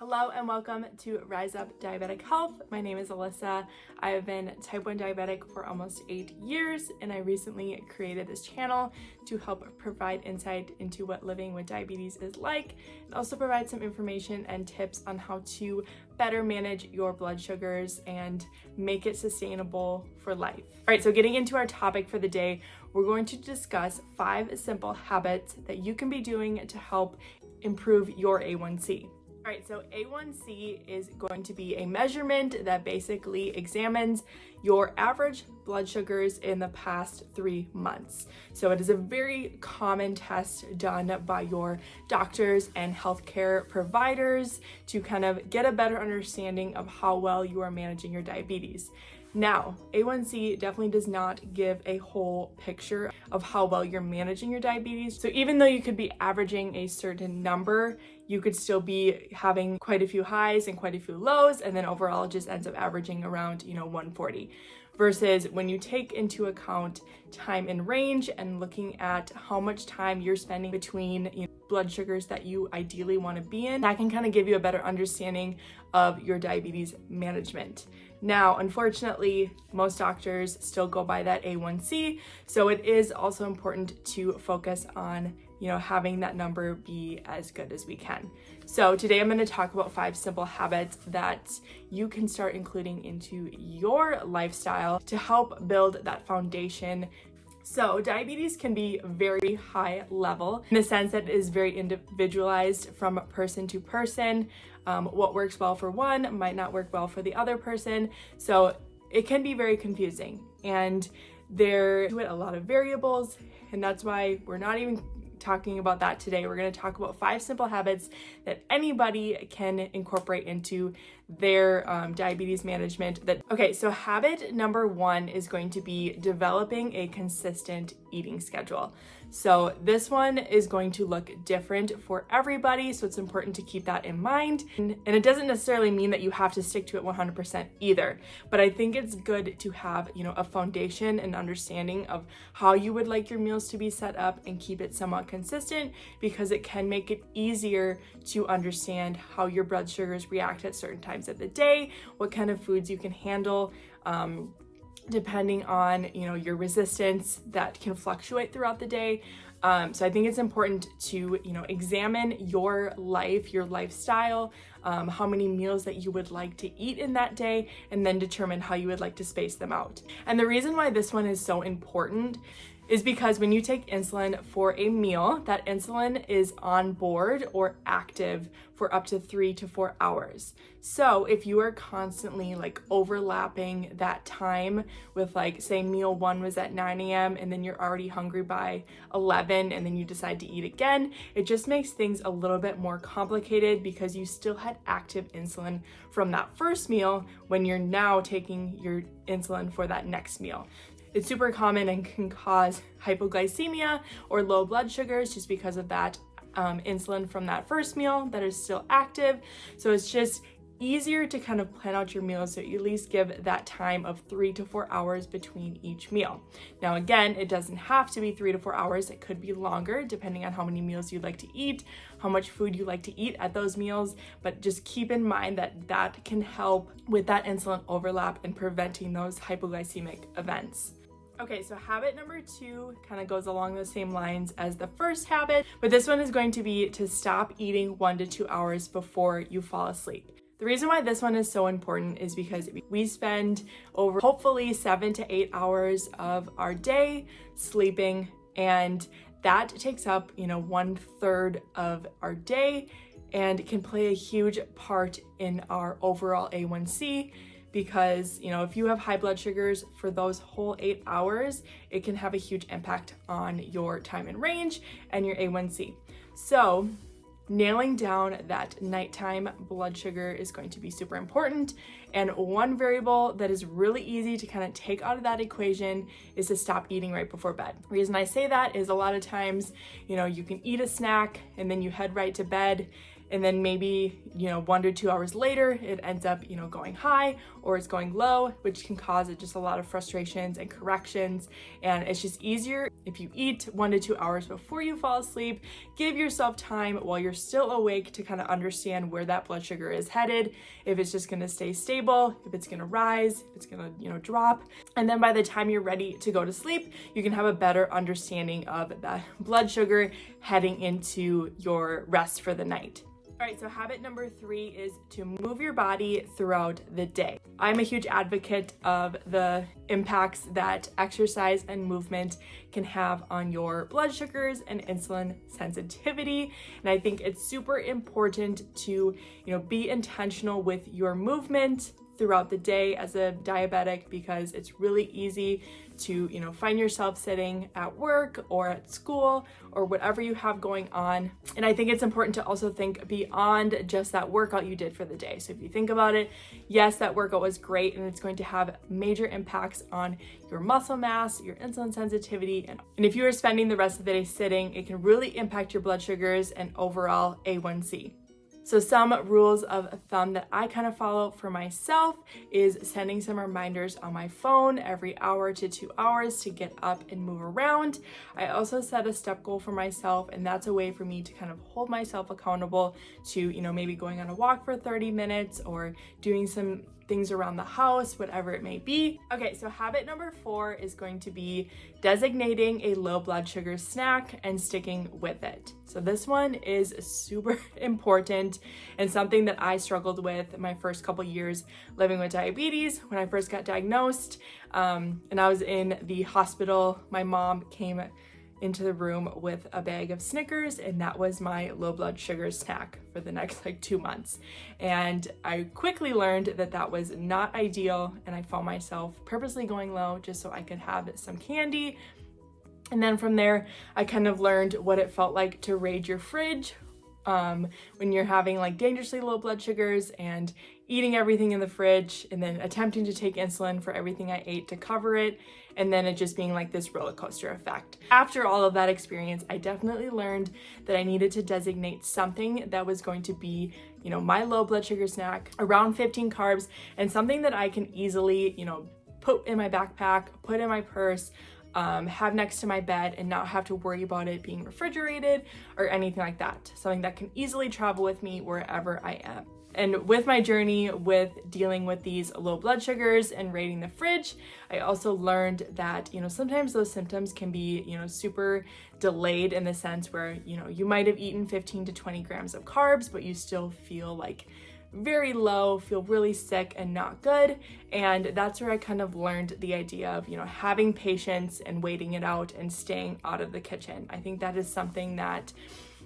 Hello and welcome to Rise Up Diabetic Health. My name is Alyssa. I have been type 1 diabetic for almost 8 years, and I recently created this channel to help provide insight into what living with diabetes is like, and also provide some information and tips on how to better manage your blood sugars and make it sustainable for life. All right, so getting into our topic for the day, we're going to discuss 5 simple habits that you can be doing to help improve your A1C. All right, so A1C is going to be a measurement that basically examines your average blood sugars in the past 3 months. So it is a very common test done by your doctors and healthcare providers to kind of get a better understanding of how well you are managing your diabetes. Now, A1C definitely does not give a whole picture of how well you're managing your diabetes. So even though you could be averaging a certain number, you could still be having quite a few highs and quite a few lows, and then overall it just ends up averaging around, 140. Versus when you take into account time in range and looking at how much time you're spending between blood sugars that you ideally want to be in, that can kind of give you a better understanding of your diabetes management. Now, unfortunately, most doctors still go by that A1C, so it is also important to focus on having that number be as good as we can. So today I'm going to talk about 5 simple habits that you can start including into your lifestyle to help build that foundation. So diabetes can be very high level in the sense that it is very individualized from person to person. What works well for one might not work well for the other person. So it can be very confusing, and there are a lot of variables, and that's why we're not even talking about that today. We're going to talk about 5 simple habits that anybody can incorporate into their diabetes management. Okay, so habit number 1 is going to be developing a consistent eating schedule. So this one is going to look different for everybody, so it's important to keep that in mind. And it doesn't necessarily mean that you have to stick to it 100% either, but I think it's good to have, a foundation and understanding of how you would like your meals to be set up and keep it somewhat consistent, because it can make it easier to understand how your blood sugars react at certain times of the day, what kind of foods you can handle, depending on your resistance that can fluctuate throughout the day. So I think it's important to examine your life, your lifestyle, how many meals that you would like to eat in that day, and then determine how you would like to space them out. And the reason why this one is so important is because when you take insulin for a meal, that insulin is on board or active for up to 3 to 4 hours. So if you are constantly overlapping that time with say meal 1 was at 9 a.m. and then you're already hungry by 11 and then you decide to eat again, it just makes things a little bit more complicated because you still had active insulin from that first meal when you're now taking your insulin for that next meal. It's super common and can cause hypoglycemia or low blood sugars just because of that insulin from that first meal that is still active. So it's just easier to kind of plan out your meals so you at least give that time of 3 to 4 hours between each meal. Now again, it doesn't have to be 3 to 4 hours. It could be longer depending on how many meals you'd like to eat, how much food you like to eat at those meals, but just keep in mind that that can help with that insulin overlap and preventing those hypoglycemic events. Okay, so habit number 2 kind of goes along the same lines as the first habit, but this one is going to be to stop eating 1 to 2 hours before you fall asleep. The reason why this one is so important is because we spend over hopefully 7 to 8 hours of our day sleeping, and that takes up 1/3 of our day and can play a huge part in our overall A1C. Because, if you have high blood sugars for those whole 8 hours, it can have a huge impact on your time in range and your A1C. So nailing down that nighttime blood sugar is going to be super important. And one variable that is really easy to kind of take out of that equation is to stop eating right before bed. The reason I say that is a lot of times, you can eat a snack and then you head right to bed. and then maybe, 1 to 2 hours later, it ends up, going high or it's going low, which can cause just a lot of frustrations and corrections. And it's just easier if you eat 1 to 2 hours before you fall asleep. Give yourself time while you're still awake to kind of understand where that blood sugar is headed, if it's just going to stay stable, if it's going to rise, if it's going to, drop. And then by the time you're ready to go to sleep, you can have a better understanding of that blood sugar heading into your rest for the night. All right, so habit number 3 is to move your body throughout the day. I'm a huge advocate of the impacts that exercise and movement can have on your blood sugars and insulin sensitivity. And I think it's super important to, be intentional with your movement throughout the day as a diabetic, because it's really easy to, find yourself sitting at work or at school or whatever you have going on. And I think it's important to also think beyond just that workout you did for the day. So if you think about it, yes, that workout was great and it's going to have major impacts on your muscle mass, your insulin sensitivity. And if you are spending the rest of the day sitting, it can really impact your blood sugars and overall A1C. So some rules of thumb that I kind of follow for myself is setting some reminders on my phone every hour to 2 hours to get up and move around. I also set a step goal for myself, and that's a way for me to kind of hold myself accountable to, maybe going on a walk for 30 minutes or doing some things around the house, whatever it may be. Okay, so habit number 4 is going to be designating a low blood sugar snack and sticking with it. So this one is super important and something that I struggled with my first couple years living with diabetes. When I first got diagnosed, and I was in the hospital, my mom came into the room with a bag of Snickers, and that was my low blood sugar snack for the next 2 months. And I quickly learned that that was not ideal, and I found myself purposely going low just so I could have some candy. And then from there, I kind of learned what it felt like to raid your fridge when you're having dangerously low blood sugars and eating everything in the fridge and then attempting to take insulin for everything I ate to cover it, and then it just being this roller coaster effect. After all of that experience, I definitely learned that I needed to designate something that was going to be, my low blood sugar snack, around 15 carbs, and something that I can easily, put in my backpack, put in my purse, have next to my bed, and not have to worry about it being refrigerated or anything like that. Something that can easily travel with me wherever I am. And with my journey with dealing with these low blood sugars and raiding the fridge, I also learned that, sometimes those symptoms can be, super delayed in the sense where, you might have eaten 15 to 20 grams of carbs, but you still feel very low, feel really sick and not good. And that's where I kind of learned the idea of, having patience and waiting it out and staying out of the kitchen. I think that is something that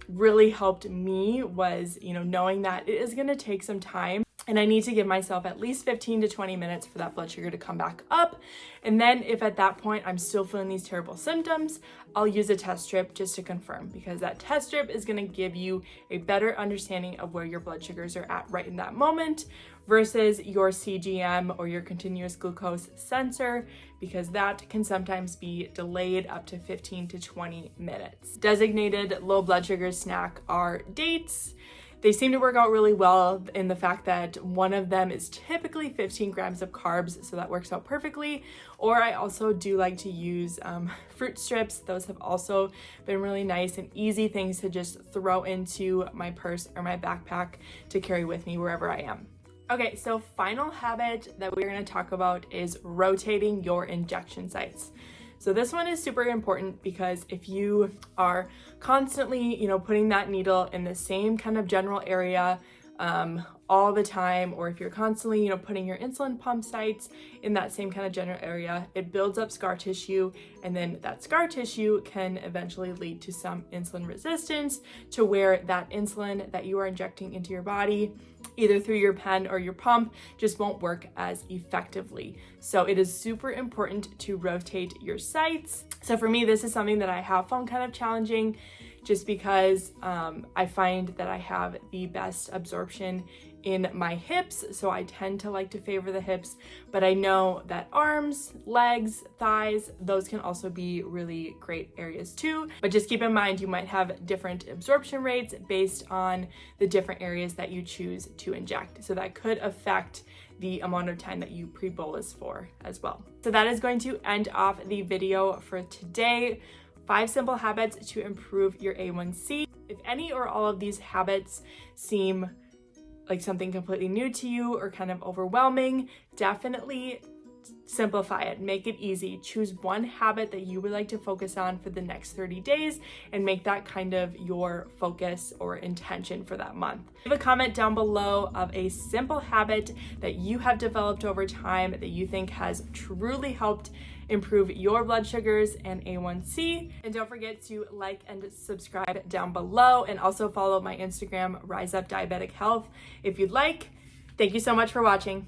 really helped me was, knowing that it is going to take some time and I need to give myself at least 15 to 20 minutes for that blood sugar to come back up. And then if at that point I'm still feeling these terrible symptoms, I'll use a test strip just to confirm, because that test strip is going to give you a better understanding of where your blood sugars are at right in that moment versus your CGM or your continuous glucose sensor, because that can sometimes be delayed up to 15 to 20 minutes. Designated low blood sugar snack are dates. They seem to work out really well in the fact that one of them is typically 15 grams of carbs, so that works out perfectly. Or I also do like to use fruit strips. Those have also been really nice and easy things to just throw into my purse or my backpack to carry with me wherever I am. Okay, so final habit that we're going to talk about is rotating your injection sites. So this one is super important because if you are constantly, putting that needle in the same kind of general area all the time, or if you're constantly, putting your insulin pump sites in that same kind of general area, it builds up scar tissue, and then that scar tissue can eventually lead to some insulin resistance to where that insulin that you are injecting into your body, either through your pen or your pump, just won't work as effectively. So it is super important to rotate your sites. So for me, this is something that I have found kind of challenging just because I find that I have the best absorption in my hips, so I tend to like to favor the hips, but I know that arms, legs, thighs, those can also be really great areas too. But just keep in mind, you might have different absorption rates based on the different areas that you choose to inject. So that could affect the amount of time that you pre-bolus for as well. So that is going to end off the video for today. 5 simple habits to improve your A1C. If any or all of these habits seem like something completely new to you or kind of overwhelming, definitely simplify it, make it easy. Choose one habit that you would like to focus on for the next 30 days and make that kind of your focus or intention for that month. Leave a comment down below of a simple habit that you have developed over time that you think has truly helped improve your blood sugars and A1C. And don't forget to like and subscribe down below, and also follow my Instagram, Rise Up Diabetic Health, if you'd like. Thank you so much for watching.